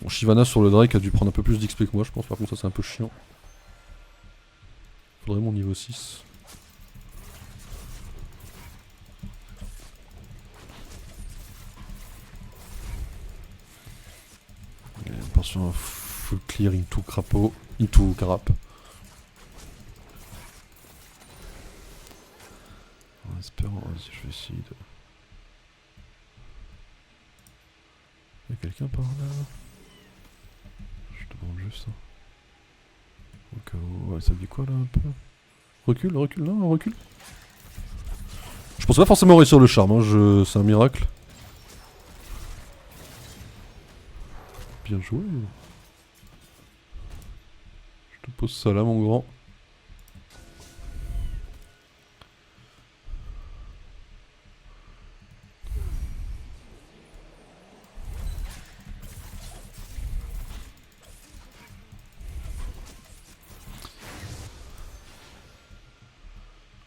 Bon, Shyvana sur le Drake a dû prendre un peu plus d'XP que moi, je pense, par contre ça c'est un peu chiant. Faudrait mon niveau 6. Et attention, full clear into crapaud, into carap. En espérant, vas-y, je vais essayer de... Y'a quelqu'un par là? Je demande juste. Au cas où... Ouais, ça dit quoi là un peu? Recule, recule, non, recule. Je pensais pas forcément réussir le charme, hein, c'est un miracle. Bien joué. Je te pose ça là, mon grand.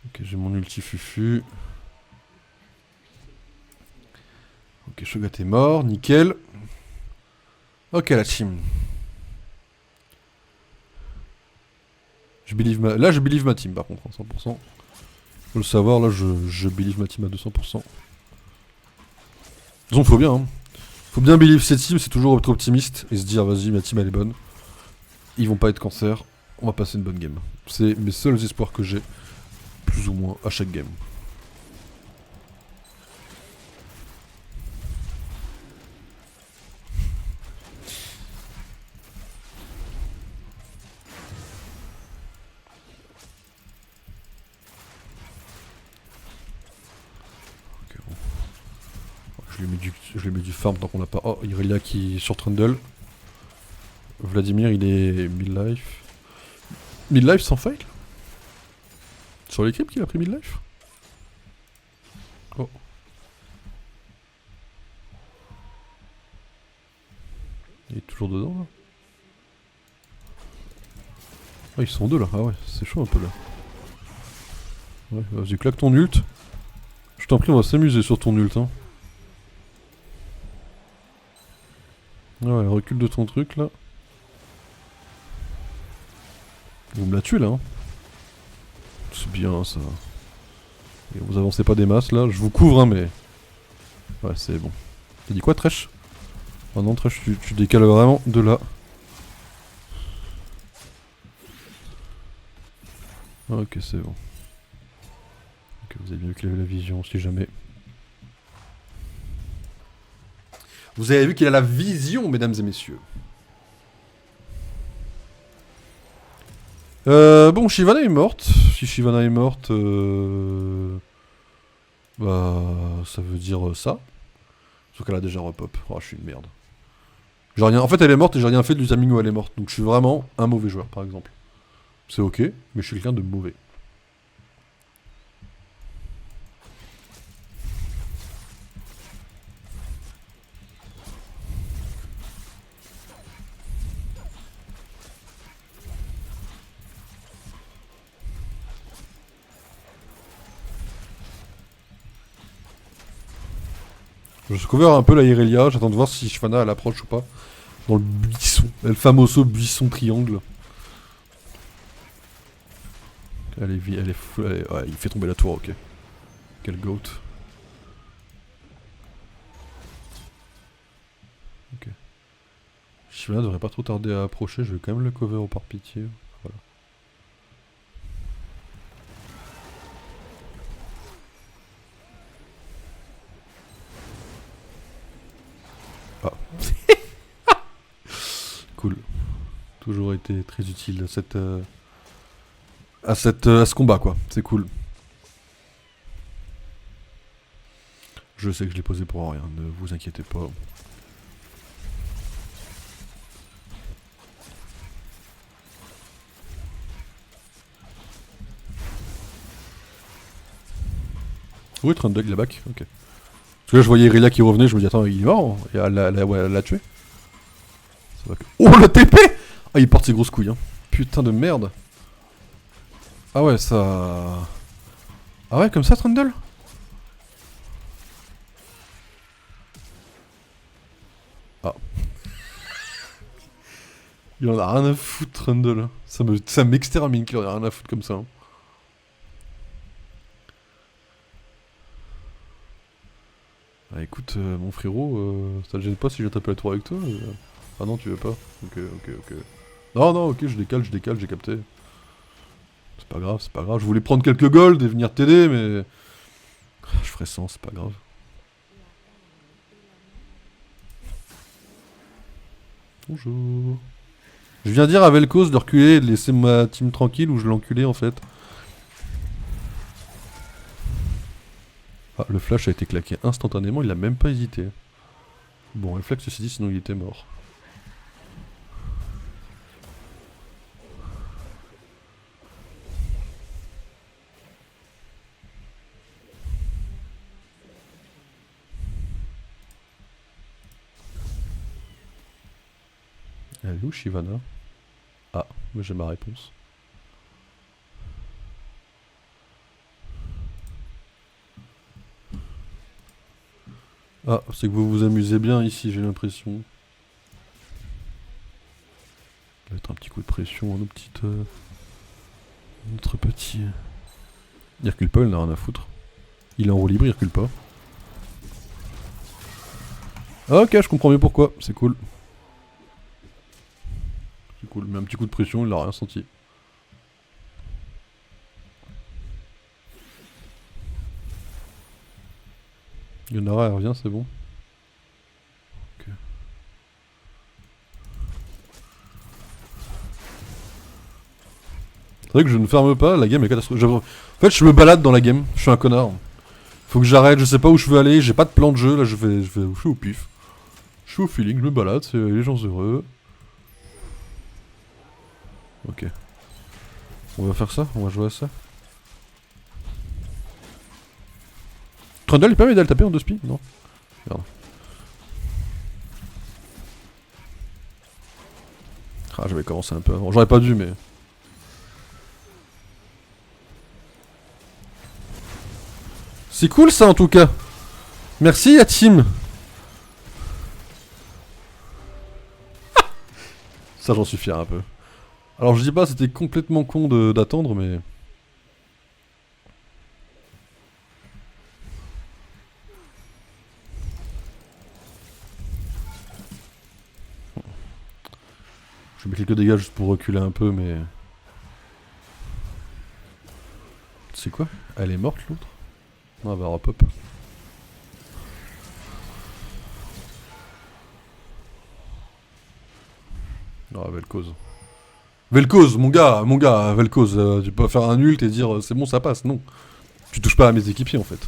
Ok, j'ai mon ulti fufu. Ok, Shogat est mort, nickel. Ok, la team. Là, je believe ma team par contre, à 100%. Faut le savoir, là, je believe ma team à 200%. De toute façon, faut bien. Hein. Faut bien believe cette team, c'est toujours être optimiste et se dire, vas-y, ma team elle est bonne. Ils vont pas être cancer, on va passer une bonne game. C'est mes seuls espoirs que j'ai, plus ou moins, à chaque game. Je lui mets du farm tant qu'on n'a pas. Oh, Irelia qui sur Trundle. Vladimir il est mid-life. Mid-life sans fail? Sur les creeps qu'il a pris mid-life? Oh. Il est toujours dedans là? Ah ils sont deux là, ah ouais c'est chaud un peu là. Ouais vas-y claque ton ult. Je t'en prie on va s'amuser sur ton ult hein. Ouais recule de ton truc là. Vous me la tuez là hein. C'est bien ça. Et vous avancez pas des masses là, je vous couvre hein mais... Ouais c'est bon. T'as dit quoi Trèche? Oh non Trèche tu décales vraiment de là. Ok c'est bon. Ok vous avez bien vu qu'il avait la vision si jamais. Vous avez vu qu'il a la vision mesdames et messieurs. Bon Shyvana est morte. Si Shyvana est morte bah ça veut dire ça. Sauf qu'elle a déjà repop. Oh je suis une merde. J'ai rien... En fait elle est morte et j'ai rien fait du timing où elle est morte. Donc je suis vraiment un mauvais joueur par exemple. C'est ok, mais je suis quelqu'un de mauvais. Je cover un peu la Irelia, j'attends de voir si Shyvana elle approche ou pas. Dans le buisson, le famoso buisson triangle. Elle est fou, ouais, il fait tomber la tour, ok. Quel goat. Ok. Shyvana devrait pas trop tarder à approcher, je vais quand même le cover par pitié. Voilà. Ah. Cool. Toujours été très utile à ce combat quoi, c'est cool. Je sais que je l'ai posé pour rien, ne vous inquiétez pas. Oui, Trundle il est back, ok. Parce que là je voyais Irelia qui revenait, je me dis attends il est mort, et elle l'a tué. Oh le TP! Ah il porte ses grosses couilles hein. Putain de merde. Ah ouais ça... Ah ouais comme ça Trundle? Ah. Il en a rien à foutre Trundle. Ça m'extermine qu'il en a rien à foutre comme ça. Hein. Ah écoute mon frérot, ça te gêne pas si je viens taper la tour avec toi Ah non tu veux pas? Ok. Non ok je décale, j'ai capté. C'est pas grave, je voulais prendre quelques gold et venir t'aider mais... Je ferai 100, c'est pas grave. Bonjour. Je viens dire à Vel'Koz de reculer et de laisser ma team tranquille ou je l'enculais en fait. Ah, le flash a été claqué instantanément, il a même pas hésité. Bon, réflexe ceci dit, sinon il était mort. Elle est où Shyvana? Ah, moi j'ai ma réponse. Ah, c'est que vous vous amusez bien ici, j'ai l'impression. Ça va être un petit coup de pression à nos petites... notre petit... Il recule pas, il n'a rien à foutre. Il est en roue libre, il recule pas. Ah, ok, je comprends mieux pourquoi, c'est cool. C'est cool, mais un petit coup de pression, il n'a rien senti. Yonara, elle revient, c'est bon. Ok. C'est vrai que je ne ferme pas, la game est catastrophique. En fait, je me balade dans la game, je suis un connard. Faut que j'arrête, je sais pas où je veux aller, j'ai pas de plan de jeu, là je suis au pif. Je suis au feeling, je me balade, c'est les gens heureux. Ok. On va faire ça, on va jouer à ça. Trundle, il permet d'aller taper en 2 spi? Non. Merde. Ah, j'avais commencé un peu avant. J'aurais pas dû, mais... C'est cool ça en tout cas. Merci à Tim. Ça j'en suis fier un peu. Alors je dis pas c'était complètement con d'attendre mais... Je vais mettre quelques dégâts juste pour reculer un peu mais... C'est quoi? Elle est morte l'autre? Non, elle va repop. Ah, Vel'Koz. Vel'Koz, mon gars, Vel'Koz, tu peux pas faire un ult et dire c'est bon, ça passe, non. Tu touches pas à mes équipiers en fait.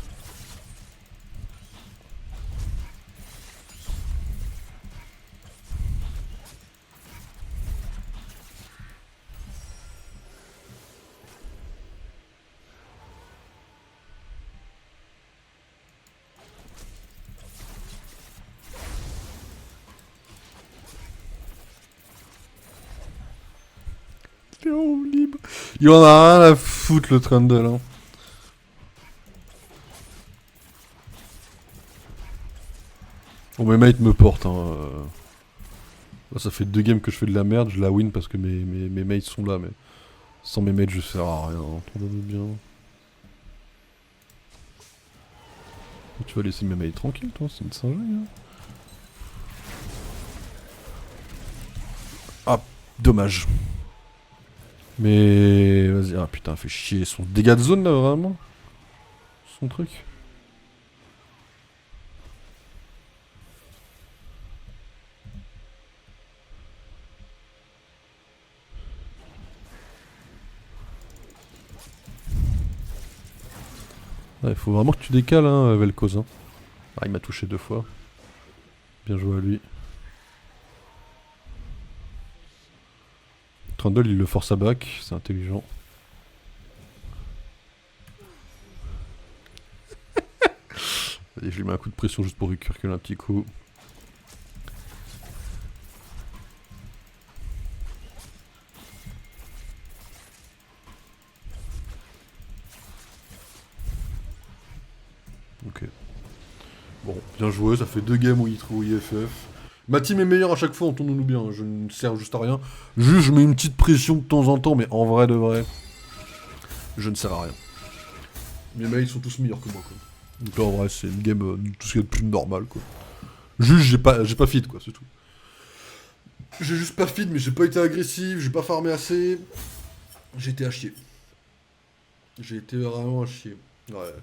Libre. Il en a rien à foutre le Trundle. Hein. Bon, mes mates me portent. Hein. Là, ça fait 2 games que je fais de la merde. Je la win parce que mes mates sont là. Mais sans mes mates, je sers à rien. Entendez-vous bien. Tu vas laisser mes mates tranquilles, toi. C'est une singerie. Hein. Ah, dommage. Mais vas-y, ah putain, fait chier. Son dégât de zone là, vraiment. Son truc. Ouais, faut vraiment que tu décales, hein, Vel'Koz. Hein. Ah, il m'a touché 2 fois. Bien joué à lui. Trundle, il le force à back, c'est intelligent. Allez, je lui mets un coup de pression juste pour reculer un petit coup. Ok. Bon, bien joué, ça fait 2 games où il trouve IFF. Ma team est meilleure à chaque fois, entendons-nous bien, je ne sers juste à rien. Juste, je mets une petite pression de temps en temps, mais en vrai de vrai, je ne sers à rien. Mes mails sont tous meilleurs que moi, quoi. Donc là, en vrai, c'est une game tout ce qu'il y a de plus normal, quoi. Juste, j'ai pas feed, quoi, c'est tout. J'ai juste pas feed, mais j'ai pas été agressif, j'ai pas farmé assez. J'ai été à chier. J'ai été vraiment à chier. Ouais.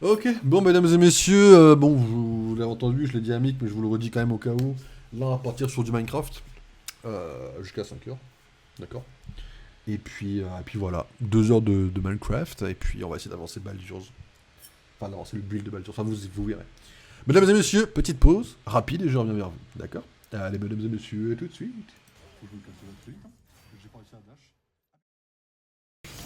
Ok, bon mesdames et messieurs, bon vous l'avez entendu, je l'ai dit à Mick, mais je vous le redis quand même au cas où. Là on va partir sur du Minecraft, jusqu'à 5h, d'accord. Et puis voilà, 2 heures de Minecraft, et puis on va essayer d'avancer Baldur's. Enfin d'avancer le build de Baldur's, enfin vous verrez. Mesdames et messieurs, petite pause, rapide, et je reviens vers vous, d'accord. Allez mesdames et messieurs, à tout de suite.